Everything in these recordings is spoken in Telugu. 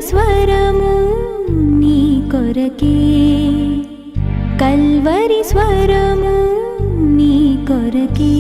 స్వరము నీ కొరకే, కల్వరి స్వరము నీ కొరకే.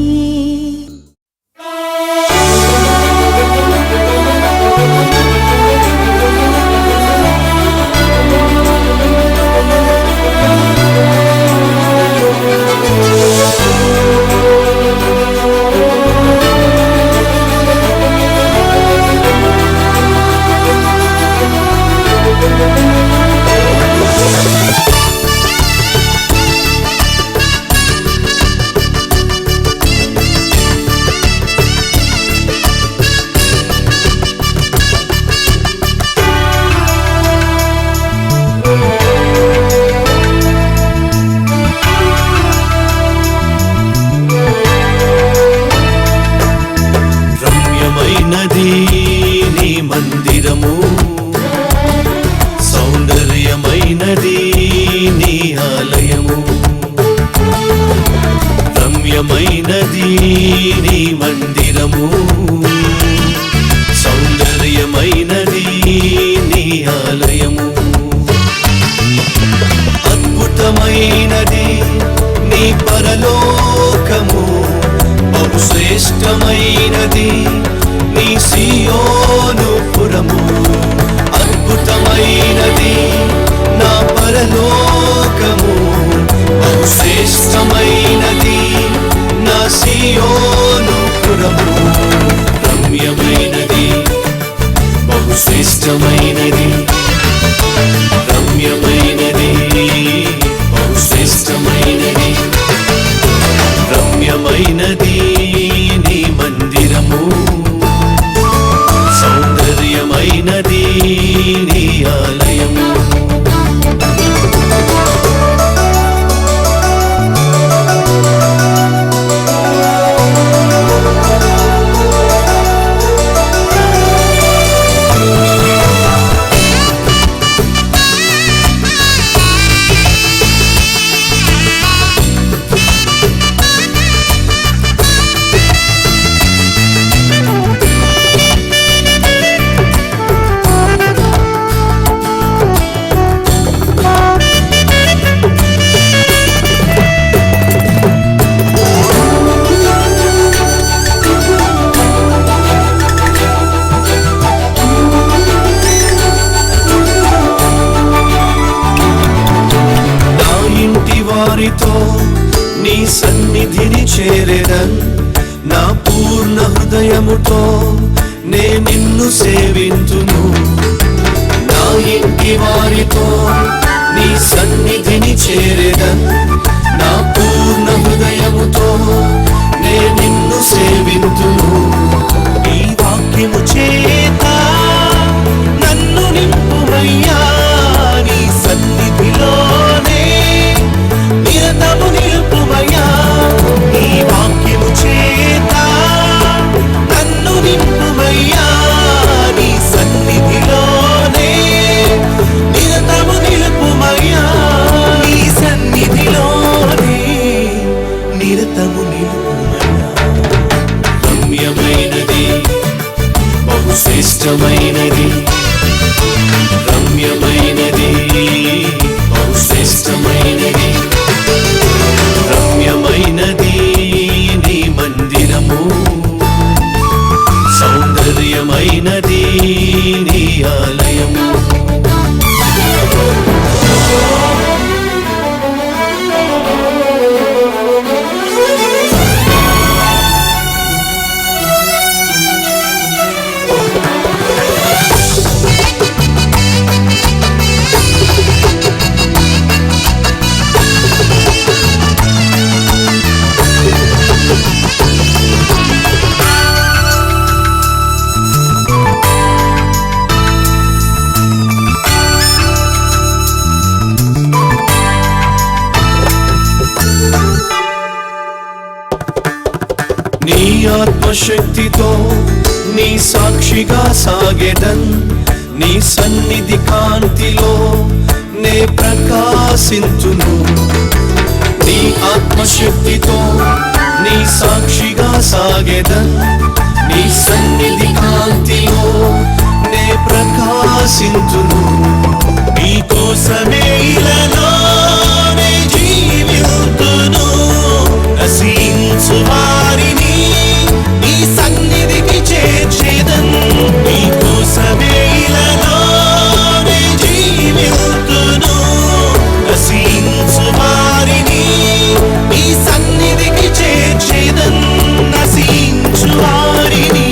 రమ్యమైనది నీ మందిరము, సౌందర్యమైనది నీ ఆలయము. రమ్యమైనది నీ మందిరము, సౌందర్యమైనది నీ ఆలయము. అద్భుతమైనది నీ పరలోకము, బహుశ్రేష్టమైనది నీ సియోను పురము. అద్భుతమైనది నా పరలోకము, బహుశ్రేష్టమైనది నా సియోను పురము. రమ్యమైనది బహుశ్రేష్టమైనది, రమ్యమైనది బహుశ్రేష్టమైనది. రమ్యమైనది నీ మందిరము, సౌందర్యమైనది నీ ఆలయము. వారితో నీ సన్నిధిని చేరెదన్, నా పూర్ణ హృదయముతో నే నిన్ను సేవింతును. నా ఇంటి వారితో నీ సన్నిధిని చేరెదన్, నా పూర్ణ హృదయముతో నే నిన్ను సేవింతును. ఈ వాక్యము చేత నన్ను నింపుమయ్యా, నీ సన్నిధిలోనే నిరతము నిలుపుమయ్యా. ఈ వాక్యము చేత నన్ను నింపుమయ్యా, నీ సన్నిధిలోనే నిరతము నిలుపుమయ్యా. నీ సన్నిధిలోనే నిరతము నిలుపుమయ్యా. రమ్యమైనది బహుశ్రేష్టమైనది, రమ్యమైనది బహుశ్రేష్టమైనది. రమ్యమైనది నీ మందిరము, సౌందర్యమైనది నీ ఆలయము. నీ ఆత్మశక్తితో నీ సాక్షిగా సాగెదన్, నీ సన్నిధి కాంతిలో నే ప్రకాశింతును. నీ ఆత్మశక్తితో నీ సాక్షిగా సాగెదన్, నీ సన్నిధి కాంతిలో నే ప్రకాశింతును. నీకోసమే ఇలానే జీవితును. నశించు వారిని నీ సన్నిధికి చేర్చేదన్. నీకోసమే ఇలానే జీవితును. నశించు వారిని నీ సన్నిధికి చేర్చేదన్. నశించు వారిని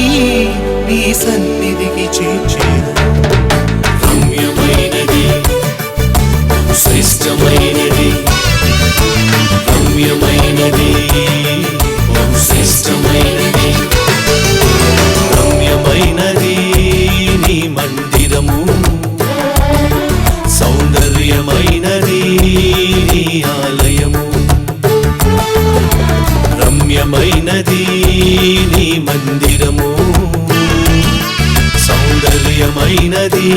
నీ సన్నిధికి చేర్చేదన్. రమ్యమైనది, శ్రేష్టమైనది, రమ్యమైనది, శ్రేష్టమైనది, రమ్యమైనది నీ మందిరము. సౌందర్యమైనది నీ ఆలయము. రమ్యమైనది నీ మందిరము. సౌందర్యమైనది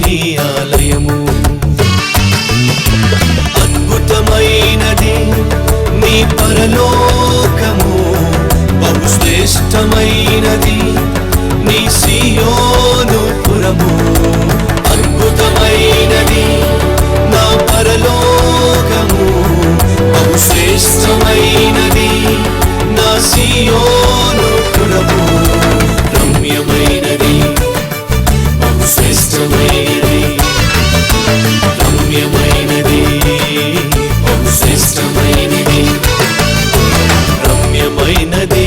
నీ ఆలయము. అద్భుతమైనది నీ పరలోకము. బహుశ్రేష్టమైనది నీ సియోను పురము. అద్భుతమైనది నా పరలోకము. బహుశ్రేష్టమైనది నా సియోను పురము. రమ్యమైనది, బహుశ్రేష్టమైనది, రమ్యమైనది, బహుశ్రేష్టమైనది, రమ్యమైనది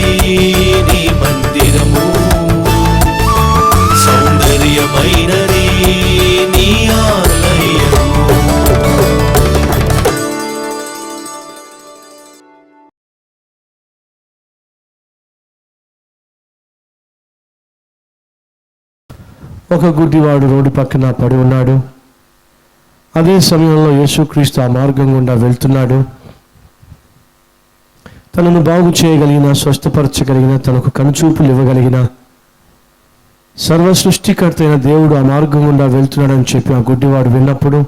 నీ మందిరము. సౌందర్యమైనది నీ ఆలయము. ఒక గుడ్డివాడు రోడ్డు పక్కన పడి ఉన్నాడు. అదే సమయంలో యేసుక్రీస్తు ఆ మార్గం గుండా వెళ్తున్నాడు. తనను బాగు చేయగలిగిన, స్వస్థపరచగలిగిన, తనకు కనుచూపులు ఇవ్వగలిగిన సర్వ సృష్టికర్త అయిన దేవుడు ఆ మార్గం గుండా వెళ్తున్నాడని చెప్పి ఆ గుడ్డివాడు విన్నప్పుడు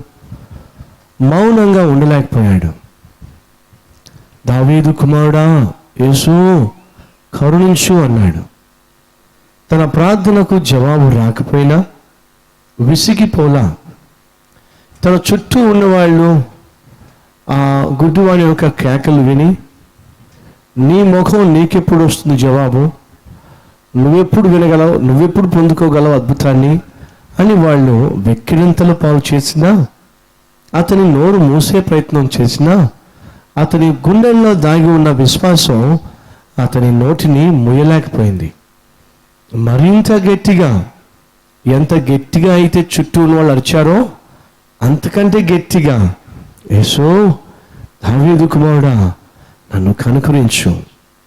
మౌనంగా ఉండలేకపోయాడు. దావీదు కుమారుడా, యేసు కరుణించు అన్నాడు. తన ప్రార్థనకు జవాబు రాకపోయినా విసిగిపోలా. తన చుట్టూ ఉన్నవాళ్ళు ఆ గుడ్డివాడి యొక్క కేకలు విని, నీ ముఖం నీకెప్పుడు వస్తుంది జవాబు, నువ్వెప్పుడు వినగలవు, నువ్వెప్పుడు పొందుకోగలవు అద్భుతాన్ని అని వాళ్ళు వెక్కిరింతలు పాలు చేసినా, అతని నోరు మూసే ప్రయత్నం చేసినా, అతని గుండెల్లో దాగి ఉన్న విశ్వాసం అతని నోటిని మూయలేకపోయింది. మరింత గట్టిగా, ఎంత గట్టిగా అయితే చుట్టూ ఉన్న వాళ్ళు అరిచారో అంతకంటే గట్టిగా, యేసు దావీదు కుమారుడా నన్ను కనుకరించు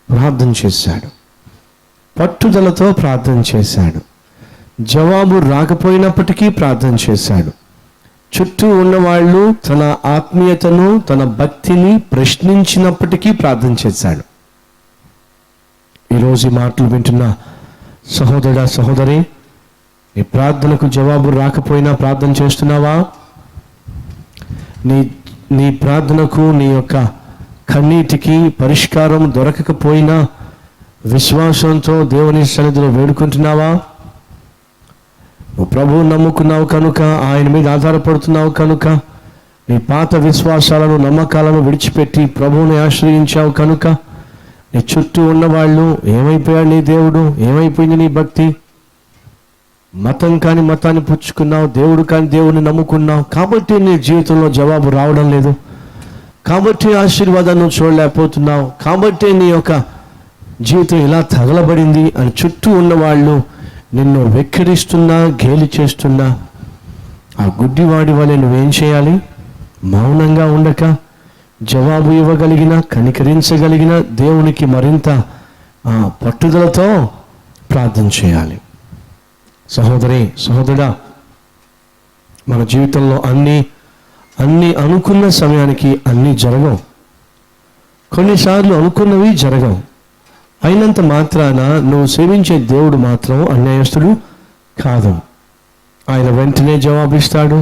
ప్రార్థన చేశాడు. పట్టుదలతో ప్రార్థన చేశాడు. జవాబు రాకపోయినప్పటికీ ప్రార్థన చేశాడు. చుట్టూ ఉన్నవాళ్ళు తన ఆత్మీయతను, తన భక్తిని ప్రశ్నించినప్పటికీ ప్రార్థన చేశాడు. ఈరోజు ఈ మాటలు వింటున్న సహోదరుడా, సహోదరి, నీ ప్రార్థనకు జవాబు రాకపోయినా ప్రార్థన చేస్తున్నావా? నీ ప్రార్థనకు, నీ యొక్క కన్నీటికి పరిష్కారం దొరకకపోయినా విశ్వాసంతో దేవుని సన్నిధిలో వేడుకుంటున్నావా? నువ్వు ప్రభువు నమ్ముకున్నావు కనుక, ఆయన మీద ఆధారపడుతున్నావు కనుక, నీ పాత విశ్వాసాలను, నమ్మకాలను విడిచిపెట్టి ప్రభువుని ఆశ్రయించావు కనుక, నీ చుట్టూ ఉన్నవాళ్ళు ఏమైపోయాడు నీ దేవుడు, ఏమైపోయింది నీ భక్తి, మతం కాని మతాన్ని పుచ్చుకున్నావు, దేవుడు కాని దేవుని నమ్ముకున్నావు, కాబట్టి నీ జీవితంలో జవాబు రావడం లేదు, కాబట్టి ఆశీర్వాదాన్ని చూడలేకపోతున్నావు, కాబట్టి నీ యొక్క జీవితం ఇలా తగలబడింది అని చుట్టూ ఉన్నవాళ్ళు నిన్ను వెక్కిరిస్తున్నా, గేలి చేస్తున్నా, ఆ గుడ్డివాడి వలె నువ్వేం చేయాలి? మౌనంగా ఉండక జవాబు ఇవ్వగలిగిన, కనికరించగలిగిన దేవునికి మరింత పట్టుదలతో ప్రార్థన చేయాలి. సహోదరి, సహోదరుడా, మన జీవితంలో అన్నీ అనుకున్న సమయానికి అన్నీ జరగవు. కొన్నిసార్లు అనుకున్నవి జరగవు. అయినంత మాత్రాన నువ్వు సేవించే దేవుడు మాత్రం అన్యాయస్తుడు కాదు. ఆయన వెంటనే జవాబిస్తాడు.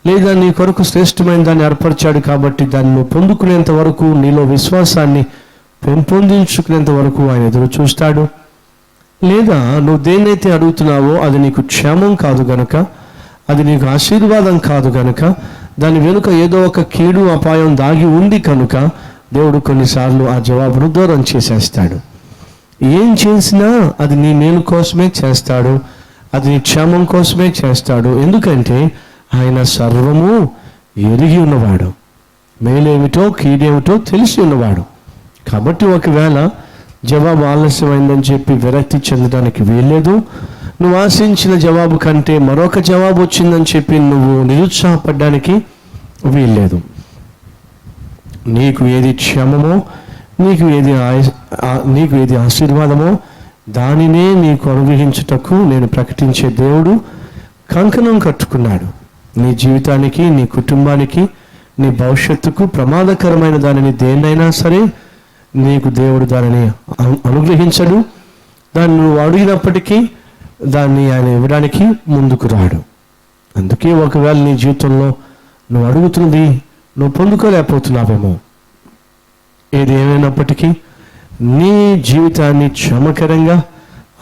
లేదా నీ కొరకు శ్రేష్టమైన దాన్ని ఏర్పరిచాడు కాబట్టి దాన్ని నువ్వు పొందుకునేంత వరకు, నీలో విశ్వాసాన్ని పెంపొందించుకునేంత వరకు ఆయన ఎదురు చూస్తాడు. లేదా నువ్వు దేన్నైతే అడుగుతున్నావో అది నీకు క్షేమం కాదు గనుక, అది నీకు ఆశీర్వాదం కాదు గనుక, దాని వెనుక ఏదో ఒక కీడు అపాయం దాగి ఉంది కనుక దేవుడు కొన్నిసార్లు ఆ జవాబును దూరం చేసేస్తాడు. ఏం చేసినా అది నీ మేలు కోసమే చేస్తాడు, అది నీ క్షేమం కోసమే చేస్తాడు. ఎందుకంటే ఆయన సర్వము ఎరిగి ఉన్నవాడు, మేలేమిటో కీడేమిటో తెలిసి ఉన్నవాడు. కాబట్టి ఒకవేళ జవాబు ఆలస్యమైందని చెప్పి విరక్తి చెందడానికి వీల్లేదు. నువ్వు ఆశించిన జవాబు కంటే మరొక జవాబు వచ్చిందని చెప్పి నువ్వు నిరుత్సాహపడడానికి వీల్లేదు. నీకు ఏది క్షేమమో, నీకు ఏది ఆశీర్వాదమో దానినే నీకు అనుగ్రహించుటకు నేను ప్రకటించే దేవుడు కంకణం కట్టుకున్నాడు. నీ జీవితానికి, నీ కుటుంబానికి, నీ భవిష్యత్తుకు ప్రమాదకరమైన దానిని దేన్నైనా సరే నీకు దేవుడు దానిని అనుగ్రహించడు. దాన్ని నువ్వు అడిగినప్పటికీ దాన్ని ఆయన ఇవ్వడానికి ముందుకు రాడు. అందుకే ఒకవేళ నీ జీవితంలో నువ్వు అడుగుతున్నది నువ్వు పొందుకోలేకపోతున్నావేమో, ఏది ఏమైనప్పటికీ నీ జీవితాన్ని క్షేమకరంగా,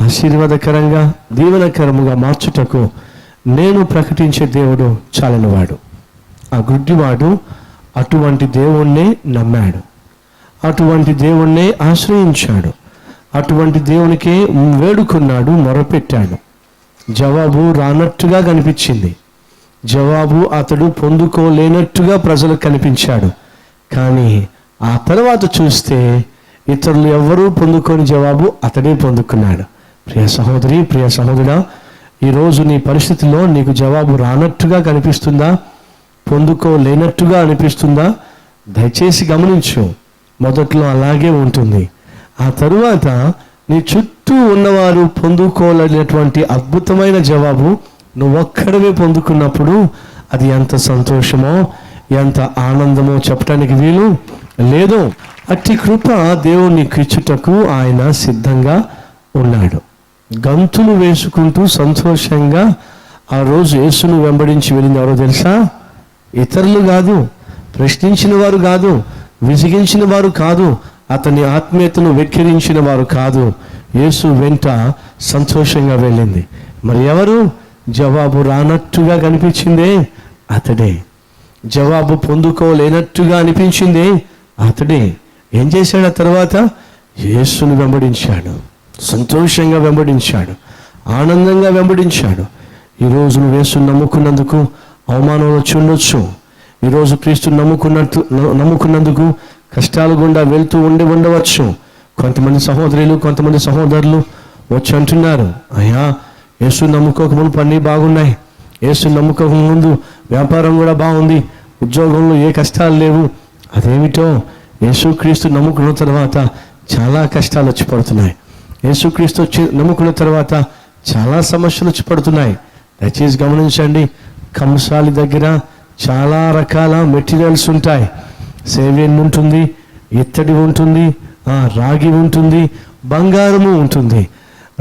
ఆశీర్వాదకరంగా, దీవెనకరముగా మార్చుటకు నేను ప్రకటించే దేవుడు చాలనివాడు. ఆ గుడ్డివాడు అటువంటి దేవుణ్ణే నమ్మాడు, అటువంటి దేవుణ్ణే ఆశ్రయించాడు, అటువంటి దేవునికే వేడుకున్నాడు, మొరపెట్టాడు. జవాబు రానట్టుగా కనిపించింది, జవాబు అతడు పొందుకోలేనట్టుగా ప్రజలకు కనిపించాడు. కానీ ఆ తర్వాత చూస్తే ఇతరులు ఎవరూ పొందుకోని జవాబు అతడే పొందుకున్నాడు. ప్రియ సహోదరి, ప్రియ సహోదరుడా, ఈరోజు నీ పరిస్థితిలో నీకు జవాబు రానట్టుగా కనిపిస్తుందా, పొందుకోలేనట్టుగా అనిపిస్తుందా? దయచేసి గమనించు. మొదట్లో అలాగే ఉంటుంది, ఆ తరువాత నీ చుట్టూ ఉన్నవారు పొందుకోలేనటువంటి అద్భుతమైన జవాబు నువ్వొక్కడవే పొందుకున్నప్పుడు అది ఎంత సంతోషమో, ఎంత ఆనందమో చెప్పడానికి వీలు లేదు. అట్టి కృప దేవుడు నీకు ఇచ్చుటకు ఆయన సిద్ధంగా ఉన్నాడు. గంతులు వేసుకుంటూ సంతోషంగా ఆ రోజు యేసును వెంబడించి వెళ్ళింది ఎవరో తెలుసా? ఇతరులు కాదు, ప్రశ్నించిన వారు కాదు, విసిగించిన వారు కాదు, అతని ఆత్మీయతను వెక్కిరించిన వారు కాదు. యేసు వెంట సంతోషంగా వెళ్ళింది. మరి ఎవరు? జవాబు రానట్టుగా కనిపించిందే అతడే, జవాబు పొందుకోలేనట్టుగా అనిపించిందే అతడే. ఏం చేశాడు? ఆ తర్వాత యేసును వెంబడించాడు, సంతోషంగా వెంబడించాడు, ఆనందంగా వెంబడించాడు. ఈరోజు నువ్వు యేసును నమ్ముకున్నందుకు అవమానం వచ్చి ఉండొచ్చు. ఈరోజు క్రీస్తుని నమ్ముకున్నందుకు కష్టాలు గుండా వెళ్తూ ఉండవచ్చు. కొంతమంది సహోదరులు, కొంతమంది సహోదరులు వచ్చి అంటున్నారు, అయ్యా యేసు నమ్ముకోక ముందు అన్నీ బాగున్నాయి, యేసు నమ్ముకోక ముందు వ్యాపారం కూడా బాగుంది, ఉద్యోగంలో ఏ కష్టాలు లేవు. అదేమిటో, యేసుక్రీస్తు నమ్ముకున్న తర్వాత చాలా కష్టాలు వచ్చి పడుతున్నాయి, యేసుక్రీస్తు నమ్ముకున్న తర్వాత చాలా సమస్యలు వచ్చి పడుతున్నాయి. దయచేసి గమనించండి, కంసాలి దగ్గర చాలా రకాల మెటీరియల్స్ ఉంటాయి. సేవేన్ ఉంటుంది, ఇత్తడి ఉంటుంది, రాగి ఉంటుంది, బంగారము ఉంటుంది.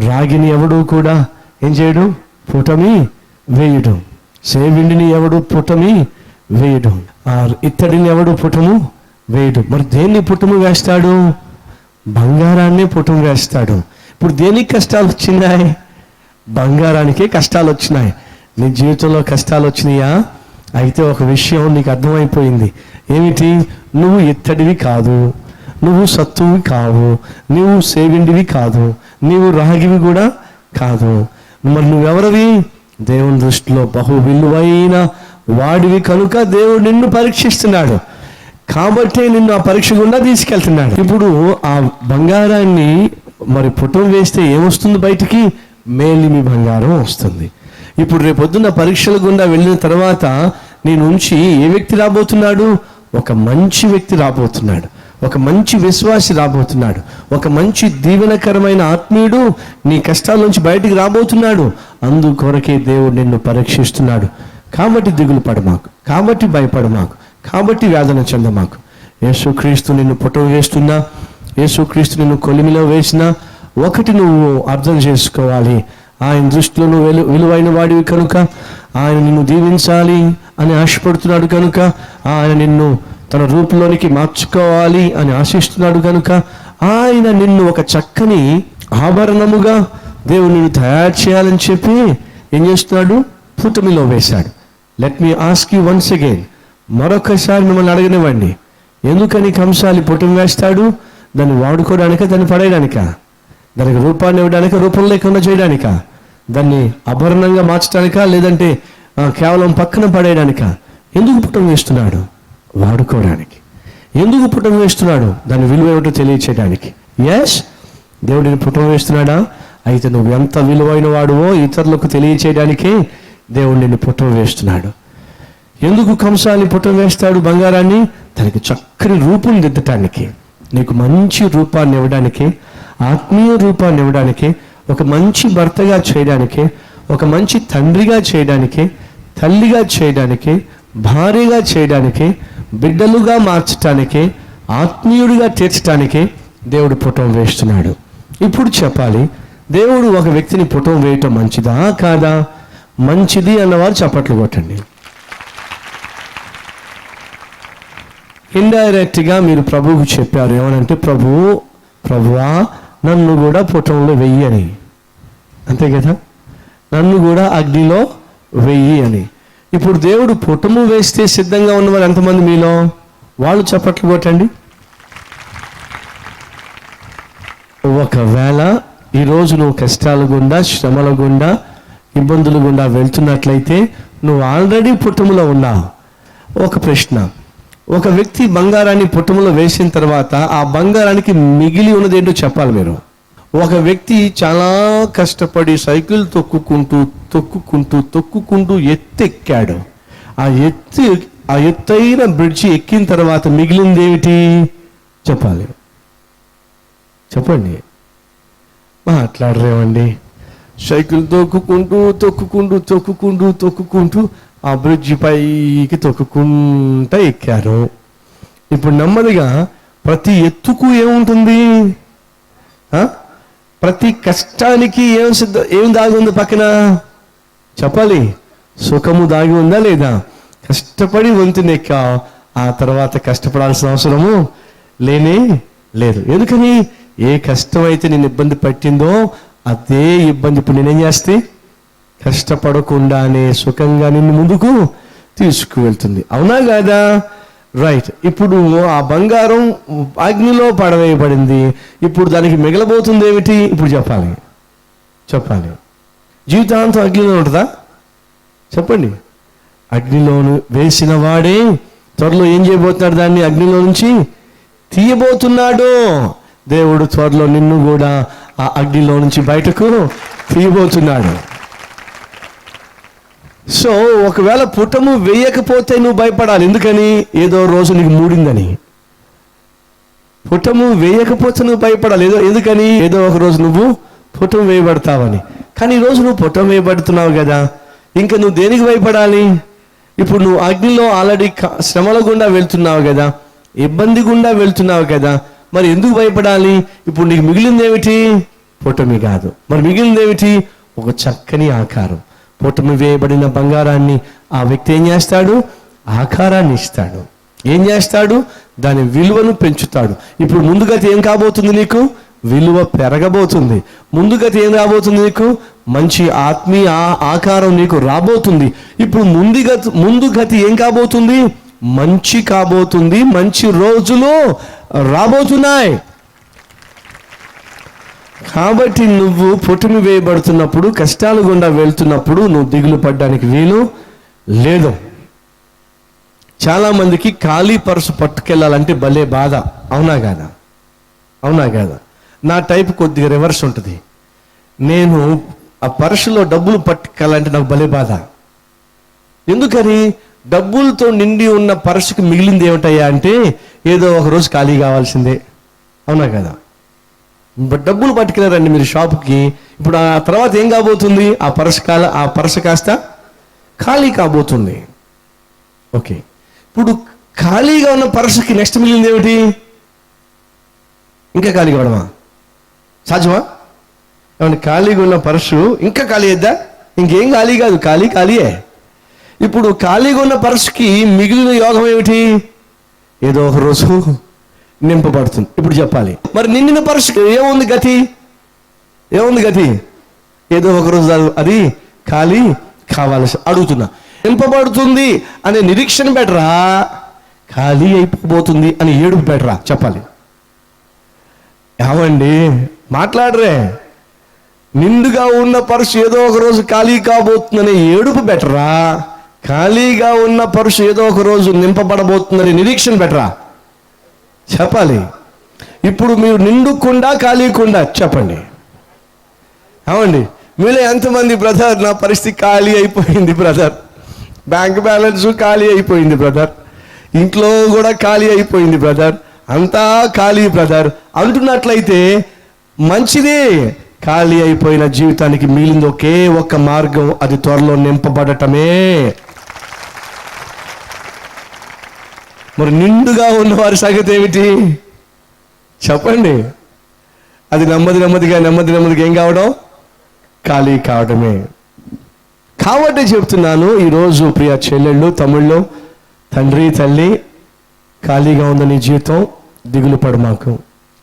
రాగిని ఎవడు కూడా ఏం చేయడు? పుటమి వేయడు. సేవిండిని ఎవడు పుటమి వేయడు. ఇత్తడిని ఎవడు పుటము వేయడు. మరి దేన్ని పుటము వేస్తాడు? బంగారాన్ని పుటము వేస్తాడు. ఇప్పుడు దేనికి కష్టాలు వచ్చినాయి? బంగారానికే కష్టాలు వచ్చినాయి. నీ జీవితంలో కష్టాలు వచ్చినాయా? అయితే ఒక విషయం నీకు అర్థమైపోయింది. ఏమిటి? నువ్వు ఇత్తడివి కాదు, నువ్వు సత్తువి కావు, నువ్వు సేవిండివి కాదు, నీవు రాగివి కూడా కాదు. మరి నువ్వెవరివి? దేవుని దృష్టిలో బహు విలువైన వాడివి కనుక దేవుడు నిన్ను పరీక్షిస్తున్నాడు. కాబట్టి నిన్ను ఆ పరీక్ష గుండా తీసుకెళ్తున్నాడు. ఇప్పుడు ఆ బంగారాన్ని మరి పుటం వేస్తే ఏమొస్తుంది బయటికి? మేలిమి బంగారం వస్తుంది. ఇప్పుడు రేపొద్దున్న పరీక్షల గుండా వెళ్ళిన తర్వాత నీ నుంచి ఏ వ్యక్తి రాబోతున్నాడు? ఒక మంచి వ్యక్తి రాబోతున్నాడు, ఒక మంచి విశ్వాసి రాబోతున్నాడు, ఒక మంచి దీవెనకరమైన ఆత్మీయుడు నీ కష్టాల నుంచి బయటికి రాబోతున్నాడు. అందుకొరకే దేవుడు నిన్ను పరీక్షిస్తున్నాడు. కాబట్టి దిగులు పడమాకు, కాబట్టి భయపడమాకు, కాబట్టి వేదన చెందమాకు. యేసుక్రీస్తు నిన్ను పుటం వేస్తున్నా, యేసుక్రీస్తు నిన్ను కొలిమిలో వేసినా ఒకటి నువ్వు అర్థం చేసుకోవాలి, ఆయన దృష్టిలో నువ్వు విలువైన వాడివి కనుక, ఆయన నిన్ను దీవించాలి అని ఆశపడుతున్నాడు కనుక, ఆయన నిన్ను తన రూపంలోనికి మార్చుకోవాలి అని ఆశిస్తున్నాడు కనుక, ఆయన నిన్ను ఒక చక్కని ఆభరణముగా దేవుడు నిన్ను తయారు చేయాలని చెప్పి ఏం చేస్తున్నాడు? పుటమిలో వేశాడు. Let me ask you once again, మరొకసారి మిమ్మల్ని అడగనివ్వండి, ఎందుకని కంసాలి పుటమి వేస్తాడు? దాన్ని వాడుకోవడానిక, దాన్ని పడేయడానిక, దానికి రూపాన్ని ఇవ్వడానిక, రూపం లేకుండా చేయడానిక, దాన్ని ఆభరణంగా మార్చడానిక, లేదంటే కేవలం పక్కన పడేయడానిక? ఎందుకు పుటం వేస్తున్నాడు? వాడుకోవడానికి. ఎందుకు పుటం వేస్తున్నాడు? దాని విలువ ఏమిటో తెలియచేయడానికి. ఎస్, దేవుడిని పుటం వేస్తున్నాడా? అయితే నువ్వు ఎంత విలువైన వాడువో ఇతరులకు తెలియచేయడానికే దేవుడు నిన్ను పుటం వేస్తున్నాడు. ఎందుకు కంసాలి పుటం వేస్తాడు బంగారాన్ని? తనకి చక్కని రూపం దిద్దటానికి, నీకు మంచి రూపాన్ని ఇవ్వడానికి, ఆత్మీయ రూపాన్ని ఇవ్వడానికి, ఒక మంచి భర్తగా చేయడానికి, ఒక మంచి తండ్రిగా చేయడానికి, తల్లిగా చేయడానికి, భార్యగా చేయడానికి, బిడ్డలుగా మార్చటానికి, ఆత్మీయుడిగా తీర్చడానికి దేవుడు పుటం వేస్తున్నాడు. ఇప్పుడు చెప్పాలి, దేవుడు ఒక వ్యక్తిని పుటం వేయటం మంచిదా కాదా? మంచిది అన్నవారు చప్పట్లు కొట్టండి. ఇండైరెక్ట్గా మీరు ప్రభువుకు చెప్పారు ఏమనంటే, ప్రభువా నన్ను కూడా పుటంలో వెయ్యి అని. అంతే కదా, నన్ను కూడా అగ్నిలో వెయ్యి అని. ఇప్పుడు దేవుడు పుటము వేస్తే సిద్ధంగా ఉన్నవారు ఎంతమంది మీలో? వాళ్ళు చప్పట్లు కొట్టండి. ఒకవేళ ఈరోజు నువ్వు కష్టాల గుండా, శ్రమల గుండా, ఇబ్బందుల గుండా వెళ్తున్నట్లయితే నువ్వు ఆల్రెడీ పుటములో ఉన్నావు. ఒక ప్రశ్న, ఒక వ్యక్తి బంగారాన్ని పుటములో వేసిన తర్వాత ఆ బంగారానికి మిగిలి ఉన్నది ఏంటో చెప్పాలి మీరు. ఒక వ్యక్తి చాలా కష్టపడి సైకిల్ తొక్కుకుంటూ ఎత్తెక్కాడు. ఆ ఎత్తైన బ్రిడ్జి ఎక్కిన తర్వాత మిగిలింది ఏమిటి చెప్పాలి? చెప్పండి. మాట్లాడరేమండి. సైకిల్ తొక్కుకుంటూ ఆ బ్రిడ్జి పైకి తొక్కుకుంటూ ఎక్కారు. ఇప్పుడు నెమ్మదిగా ప్రతి ఎత్తుకు ఏముంటుంది? ప్రతి కష్టానికి ఏం దాగి ఉంది పక్కన చెప్పాలి? సుఖము దాగి ఉందా లేదా? కష్టపడి వంతుని ఎక్కా, ఆ తర్వాత కష్టపడాల్సిన అవసరము లేనే లేదు. ఎందుకని? ఏ కష్టం అయితే నేను ఇబ్బంది పట్టిందో అదే ఇబ్బంది ఇప్పుడు నేనేం చేస్తే కష్టపడకుండానే సుఖంగా నిన్ను ముందుకు తీసుకువెళ్తుంది. అవునా కాదా? రైట్. ఇప్పుడు ఆ బంగారం అగ్నిలో పడవేయబడింది. ఇప్పుడు దానికి మిగలబోతుంది ఏమిటి? ఇప్పుడు చెప్పాలి. జీవితాంతం అగ్నిలో ఉంటుందా? చెప్పండి. అగ్నిలోను వేసిన వాడే త్వరలో ఏం చేయబోతున్నాడు? దాన్ని అగ్నిలో నుంచి తీయబోతున్నాడు. దేవుడు త్వరలో నిన్ను కూడా ఆ అగ్నిలో నుంచి బయటకు తీయబోతున్నాడు. సో ఒకవేళ పుటము వేయకపోతే నువ్వు భయపడాలి. ఎందుకని? ఏదో రోజు నీకు మూడిందని. పుటము వేయకపోతే నువ్వు భయపడాలి. ఎందుకని? ఏదో ఒక రోజు నువ్వు పుటం వేయబడతావని. కానీ ఈరోజు నువ్వు పుటం వేయబడుతున్నావు కదా, ఇంకా నువ్వు దేనికి భయపడాలి? ఇప్పుడు నువ్వు అగ్నిలో ఆల్రెడీ శ్రమల గుండా వెళ్తున్నావు కదా, ఇబ్బంది గుండా వెళ్తున్నావు కదా, మరి ఎందుకు భయపడాలి? ఇప్పుడు నీకు మిగిలింది ఏమిటి? పుటమి కాదు. మరి మిగిలింది ఏమిటి? ఒక చక్కని ఆకారం. పుటమి వేయబడిన బంగారాన్ని ఆ వ్యక్తి ఏం చేస్తాడు? ఆకారాన్ని ఇస్తాడు. ఏం చేస్తాడు? దాని విలువను పెంచుతాడు. ఇప్పుడు ముందుగతి ఏం కాబోతుంది? నీకు విలువ పెరగబోతుంది. ముందుగతి ఏం రాబోతుంది? నీకు మంచి ఆత్మీయ ఆకారం నీకు రాబోతుంది. ఇప్పుడు ముందుగతి ఏం కాబోతుంది? మంచి కాబోతుంది. మంచి రోజులు రాబోతున్నాయి. కాబట్టి నువ్వు పుటమి వేయబడుతున్నప్పుడు, కష్టాలు గుండా వెళ్తున్నప్పుడు నువ్వు దిగులు పడ్డానికి వీలు లేదు. చాలా మందికి ఖాళీ పర్సు పట్టుకెళ్ళాలంటే భలే బాధ. అవునా కాదా? నా టైప్ కొద్దిగా రివర్స్ ఉంటుంది. నేను ఆ పర్సులో డబ్బులు పట్టుకెళ్ళాలంటే నాకు భలే బాధ. ఎందుకని? డబ్బులతో నిండి ఉన్న పర్సుకి మిగిలింది ఏమిటయ్యా అంటే ఏదో ఒక రోజు ఖాళీ కావాల్సిందే. అవునా కదా? డబ్బులు పట్టుకెళ్ళారండి మీరు షాప్కి. ఇప్పుడు ఆ తర్వాత ఏం కాబోతుంది? ఆ పర్సు కాస్త ఖాళీ కాబోతుంది. ఓకే, ఇప్పుడు ఖాళీగా ఉన్న పర్సుకి నెక్స్ట్ మిగిలింది ఏమిటి? ఇంకా ఖాళీ కావడమా? సాధ్యమా? ఏమంటే ఖాళీగా ఉన్న పర్సు ఇంకా ఖాళీ అయిద్దా? ఇంకేం ఖాళీ కాదు, ఖాళీయే. ఇప్పుడు ఖాళీగా ఉన్న పర్సుకి మిగిలిన యోగం ఏమిటి? ఏదో ఒక రోజు నింపబడుతుంది. ఇప్పుడు చెప్పాలి, మరి నిండిన పర్సుకి ఏముంది గతి? ఏదో ఒకరోజు అది ఖాళీ కావాల్సి అడుగుతున్నా. నింపబడుతుంది అనే నిరీక్షణ బెటరా, ఖాళీ అయిపోబోతుంది అని ఏడుపు బెటరా? చెప్పాలి. ఏమండి మాట్లాడరే? నిండుగా ఉన్న పర్సు ఏదో ఒక రోజు ఖాళీ కాబోతుందనే ఏడుపు బెటరా, ఖాళీగా ఉన్న పర్సు ఏదో ఒక రోజు నింపబడబోతుందనే నిరీక్షణ బెటరా? చెప్పాలి. ఇప్పుడు మీరు నిండుకుండా ఖాళీకుండా చెప్పండి. ఏమండి మీలో ఎంతమంది బ్రదర్ నా పరిస్థితి ఖాళీ అయిపోయింది బ్రదర్, బ్యాంక్ బ్యాలెన్స్ ఖాళీ అయిపోయింది బ్రదర్, ఇంట్లో కూడా ఖాళీ అయిపోయింది బ్రదర్, అంతా ఖాళీ బ్రదర్ అంటున్నట్లయితే మంచిదే. ఖాళీ అయిపోయిన జీవితానికి మిగిలింది ఒకే ఒక్క మార్గం, అది త్వరలో నింపబడటమే. మరి నిండుగా ఉన్నవారి సంగతి ఏమిటి చెప్పండి? అది నెమ్మది నెమ్మదిగా ఏం కావడం? ఖాళీ కావడమే. కాబట్టి చెప్తున్నాను ఈరోజు ప్రియ చెల్లెళ్ళు, తమ్ముళ్ళు, తండ్రి, తల్లి, ఖాళీగా ఉంది నీ జీవితం, దిగులు పడు మాకు.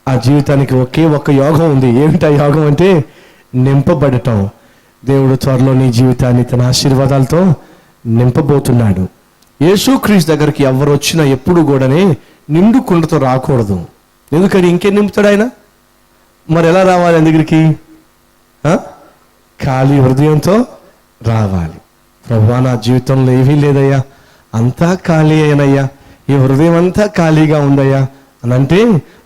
ఆ జీవితానికి ఒకే ఒక్క యోగం ఉంది. ఏమిటా యోగం అంటే నింపబడటం. దేవుడు త్వరలో నీ జీవితాన్ని తన ఆశీర్వాదాలతో నింపబోతున్నాడు. యేసుక్రీస్తు దగ్గరికి ఎవరు వచ్చినా ఎప్పుడు కూడానే నిండు కుండతో రాకూడదు. ఎందుకని? ఇంకేం నింపుతాడు ఆయన? మరి ఎలా రావాలి ఆయన దగ్గరికి? ఖాళీ హృదయంతో రావాలి. ప్రభువా నా జీవితంలో ఏమీ లేదయ్యా, అంతా ఖాళీ అయినయ్యా, ఈ హృదయం అంతా ఖాళీగా ఉందయ్యా అని అంటే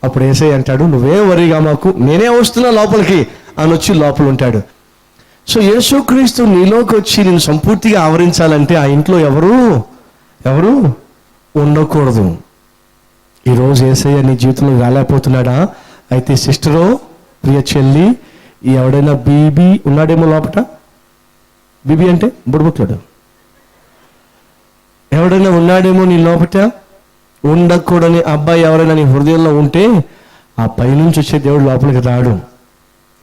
అప్పుడు యేసయ్య అంటాడు, నువ్వేం వరిగా మాకు, నేనే వస్తున్నా లోపలికి అని వచ్చి లోపల ఉంటాడు. సో యేసుక్రీస్తు నీలోకి వచ్చి నేను సంపూర్తిగా ఆవరించాలంటే ఆ ఇంట్లో ఎవరు ఉండకూడదు. ఈరోజు యేసయ్య నీ జీవితంలో రాలేకపోతున్నాడా? అయితే సిస్టరో, ప్రియ చెల్లి, ఎవడైనా బీబీ ఉన్నాడేమో లోపట. బీబీ అంటే బుడబుట్లాడు. ఎవడైనా ఉన్నాడేమో నీ లోపట. ఉండకూడని అబ్బాయి ఎవరైనా నీ హృదయంలో ఉంటే ఆ పైనుంచి వచ్చే దేవుడు లోపలికి రాడు.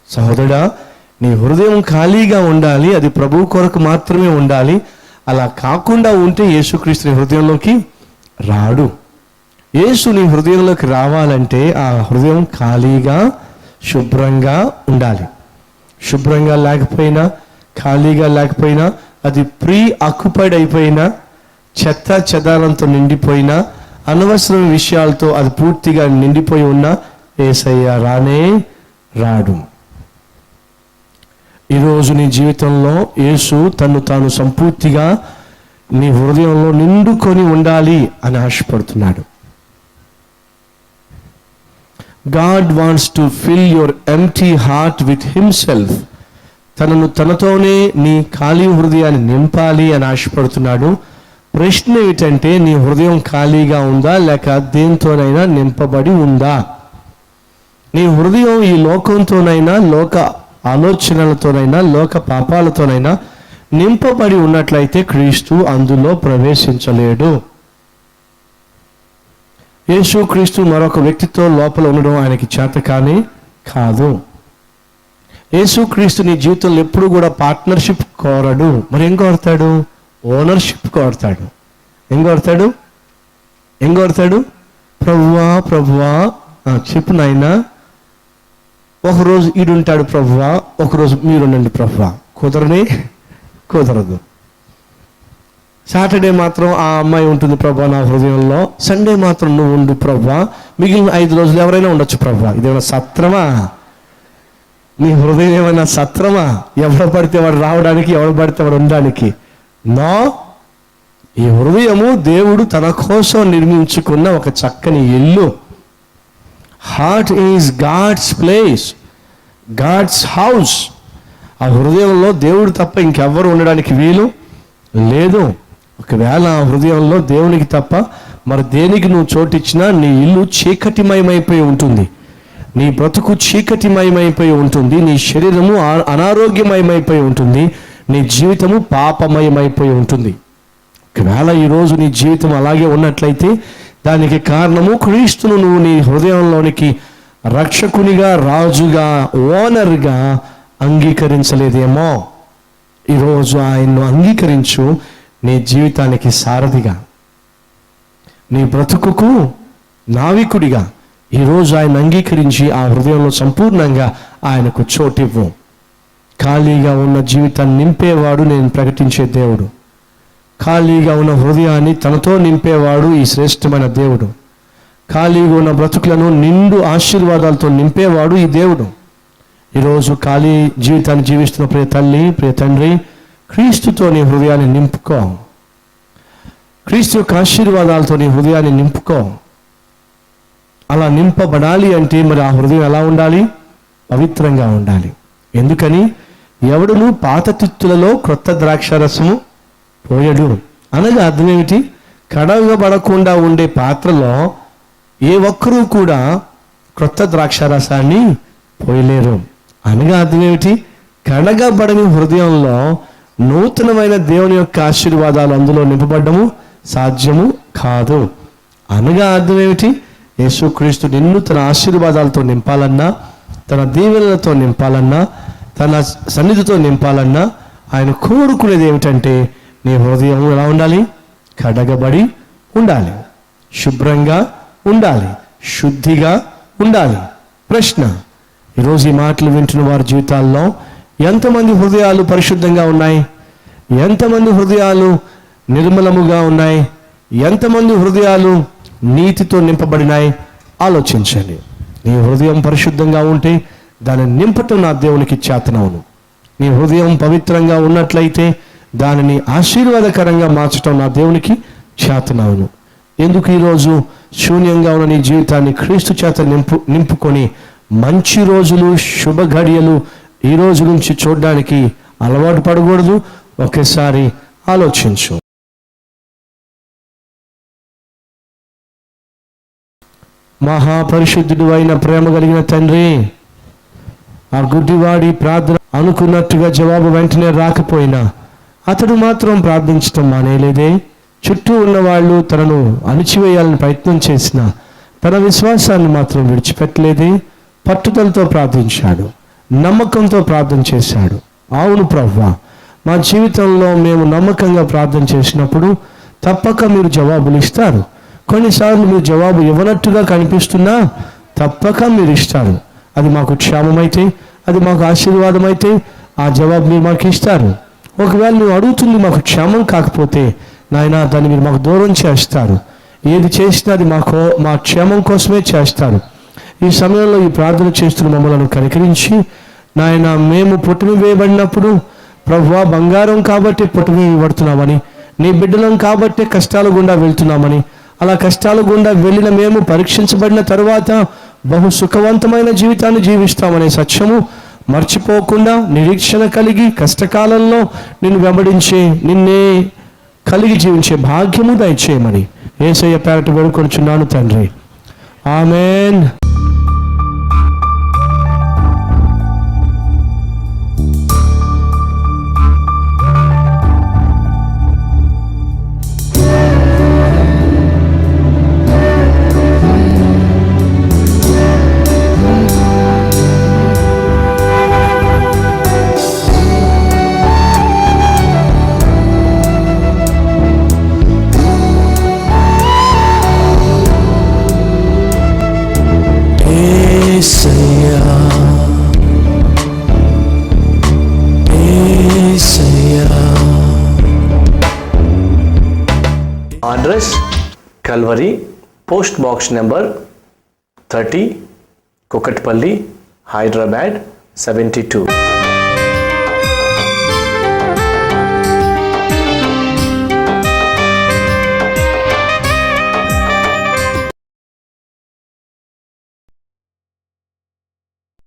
సహోదరుడా, నీ హృదయం ఖాళీగా ఉండాలి, అది ప్రభువు కొరకు మాత్రమే ఉండాలి. అలా కాకుండా ఉంటే యేసుక్రీస్తు నీ హృదయంలోకి రాడు. యేసు నీ హృదయంలోకి రావాలంటే ఆ హృదయం ఖాళీగా శుభ్రంగా ఉండాలి. శుభ్రంగా లేకపోయినా, ఖాళీగా లేకపోయినా, అది ప్రీ ఆక్యుపైడ్ అయిపోయినా, చెత్త చెదారంతో నిండిపోయినా, అనవసరం విషయాలతో అది పూర్తిగా నిండిపోయి ఉన్నా యేసయ్య రానే రాడు. ఈరోజు నీ జీవితంలో యేసు తను తాను సంపూర్తిగా నీ హృదయంలో నిండుకొని ఉండాలి అని ఆశపడుతున్నాడు. God wants to fill your empty heart with himself. తనతోనే నీ ఖాళీ హృదయాన్ని నింపాలి అని ఆశపడుతున్నాడు. ప్రశ్న ఏమిటంటే నీ హృదయం ఖాళీగా ఉందా లేక దేంతోనైనా నింపబడి ఉందా? నీ హృదయం ఈ లోకంతోనైనా, లోక ఆలోచనలతోనైనా, లోక పాపాలతోనైనా నింపబడి ఉన్నట్లయితే క్రీస్తు అందులో ప్రవేశించలేడు. యేసుక్రీస్తు మరొక వ్యక్తితో లోపల ఉండడం ఆయనకి చేతకాని కాదు. యేసుక్రీస్తు నీ జీవితంలో ఎప్పుడు కూడా పార్ట్నర్షిప్ కోరడు. మరి ఏం కోరతాడు? ఓనర్షిప్ కోరతాడు. ఏం కోరతాడు? ప్రభువా చెప్పు నాయనా, ఒకరోజు ఈడుంటాడు ప్రభువా, ఒకరోజు మీరుండండి ప్రభువా. కుదరదు. సాటర్డే మాత్రం ఆ అమ్మాయి ఉంటుంది ప్రభువా నా హృదయంలో, సండే మాత్రం నువ్వు ఉండు ప్రభువా, మిగిలిన 5 రోజులు ఎవరైనా ఉండొచ్చు ప్రభువా. ఇదేమైనా సత్రమా? నీ హృదయం ఏమైనా సత్రమా? ఎవడు పడితే వాడు రావడానికి, ఎవడు పడితే వాడు ఉండడానికి? నో. ఈ హృదయము దేవుడు తన కోసం నిర్మించుకున్న ఒక చక్కని ఇల్లు. Heart is God's place, God's house. ఆ హృదయంలో దేవుడు తప్ప ఇంకెవ్వరు ఉండడానికి వీలు లేదు. ఒకవేళ ఆ హృదయంలో దేవునికి తప్ప మరి దేనికి నువ్వు చోటిచ్చినా నీ ఇల్లు చీకటిమయమైపోయి ఉంటుంది, నీ బ్రతుకు చీకటిమయమైపోయి ఉంటుంది, నీ శరీరము అనారోగ్యమయమైపోయి ఉంటుంది, నీ జీవితము పాపమయమైపోయి ఉంటుంది. ఒకవేళ ఈరోజు నీ జీవితం అలాగే ఉన్నట్లయితే దానికి కారణము క్రీస్తును నువ్వు నీ హృదయంలోనికి రక్షకునిగా, రాజుగా, ఓనర్గా అంగీకరించలేదేమో. ఈరోజు ఆయన్ను అంగీకరించు. నీ జీవితానికి సారథిగా, నీ బ్రతుకుకు నావికుడిగా ఈరోజు ఆయన అంగీకరించి ఆ హృదయంలో సంపూర్ణంగా ఆయనకు చోటివ్వు. ఖాళీగా ఉన్న జీవితాన్ని నింపేవాడు నేను ప్రకటించే దేవుడు. ఖాళీగా ఉన్న హృదయాన్ని తనతో నింపేవాడు ఈ శ్రేష్టమైన దేవుడు. ఖాళీగా ఉన్న బ్రతుకులను నిండు ఆశీర్వాదాలతో నింపేవాడు ఈ దేవుడు. ఈరోజు ఖాళీ జీవితాన్ని జీవిస్తున్న ప్రియ తల్లి, ప్రియ తండ్రి, క్రీస్తుతో నీ హృదయాన్ని నింపుకో. క్రీస్తు యొక్క ఆశీర్వాదాలతో నీ హృదయాన్ని నింపుకో. అలా నింపబడాలి అంటే మరి ఆ హృదయం ఎలా ఉండాలి? పవిత్రంగా ఉండాలి. ఎందుకని? ఎవడును పాత తిత్తులలో క్రొత్త ద్రాక్షారసము పోయడు. అనగా అర్థం ఏమిటి? కడగబడకుండా ఉండే పాత్రలో ఏ ఒక్కరూ కూడా క్రొత్త ద్రాక్షారసాన్ని పోయలేరు. అనగా అర్థం ఏమిటి? కడగబడని హృదయంలో నూతనమైన దేవుని యొక్క ఆశీర్వాదాలు అందులో నింపబడ్డము సాధ్యము కాదు. అనగా అర్థం ఏమిటి? యేసుక్రీస్తు నిన్ను తన ఆశీర్వాదాలతో నింపాలన్నా, తన దీవెనలతో నింపాలన్నా, తన సన్నిధితో నింపాలన్నా ఆయన కోరుకునేది ఏమిటంటే నీ హృదయం ఎలా ఉండాలి? కడగబడి ఉండాలి, శుభ్రంగా ఉండాలి, శుద్ధిగా ఉండాలి. ప్రశ్న, ఈరోజు ఈ మాటలు వింటున్న వారి జీవితాల్లో ఎంతమంది హృదయాలు పరిశుద్ధంగా ఉన్నాయి? ఎంతమంది హృదయాలు నిర్మలముగా ఉన్నాయి? ఎంతమంది హృదయాలు నీతితో నింపబడినాయి? ఆలోచించండి. నీ హృదయం పరిశుద్ధంగా ఉంటే దాన్ని నింపటం నా దేవునికి చేతనవును. నీ హృదయం పవిత్రంగా ఉన్నట్లయితే దానిని ఆశీర్వాదకరంగా మార్చడం నా దేవునికి చేతనవును. ఎందుకు ఈరోజు శూన్యంగా ఉన్న నీ జీవితాన్ని క్రీస్తు చేత నింపుకొని మంచి రోజులు, శుభ ఘడియలు ఈ రోజు నుంచి చూడడానికి అలవాటు పడకూడదు? ఒకేసారి ఆలోచించు. మహాపరిశుద్ధుడు అయిన ప్రేమ కలిగిన తండ్రి, ఆ గుడ్డివాడి ప్రార్థన అనుకున్నట్టుగా జవాబు వెంటనే రాకపోయినా అతడు మాత్రం ప్రార్థించటం మానేలేదే. చుట్టూ ఉన్న వాళ్ళు తనను అణిచివేయాలని ప్రయత్నం చేసిన తన విశ్వాసాన్ని మాత్రం విడిచిపెట్టలేదే. పట్టుదలతో ప్రార్థించాడు, నమ్మకంతో ప్రార్థన చేశాడు. అవును ప్రభువా, మా జీవితంలో మేము నమ్మకంగా ప్రార్థన చేసినప్పుడు తప్పక మీరు జవాబులు ఇస్తారు. కొన్నిసార్లు మీరు జవాబు ఇవ్వనట్టుగా కనిపిస్తున్నా తప్పక మీరు ఇస్తారు. అది మాకు క్షేమమైతే, అది మాకు ఆశీర్వాదం అయితే ఆ జవాబు మీరు మాకు ఇస్తారు. ఒకవేళ నువ్వు అడుగుతుంది మాకు క్షేమం కాకపోతే నాయన దాన్ని మీరు మాకు దూరం చేస్తారు. ఏది చేసినా అది మా క్షేమం కోసమే చేస్తారు. ఈ సమయంలో ఈ ప్రార్థన చేస్తున్న మమ్మల్ని కనికరించి నాయన, మేము పుట్టుమి వేయబడినప్పుడు ప్రభువా బంగారం కాబట్టి పుట్టుమి వేయబడుతున్నామని, నీ బిడ్డలం కాబట్టి కష్టాల గుండా వెళ్తున్నామని, అలా కష్టాల గుండా వెళ్ళిన మేము పరీక్షించబడిన తరువాత బహు సుఖవంతమైన జీవితాన్ని జీవిస్తామనే సత్యము మర్చిపోకుండా నిరీక్షణ కలిగి కష్టకాలంలో నిన్ను వెంబడించే, నిన్నే కలిగి జీవించే భాగ్యము దయచేయమని యేసయ్య పేరట వేడుకొనుచున్నాను తండ్రి. Amen. Address Calvary, post box number 30, Kukatpally, Hyderabad 72.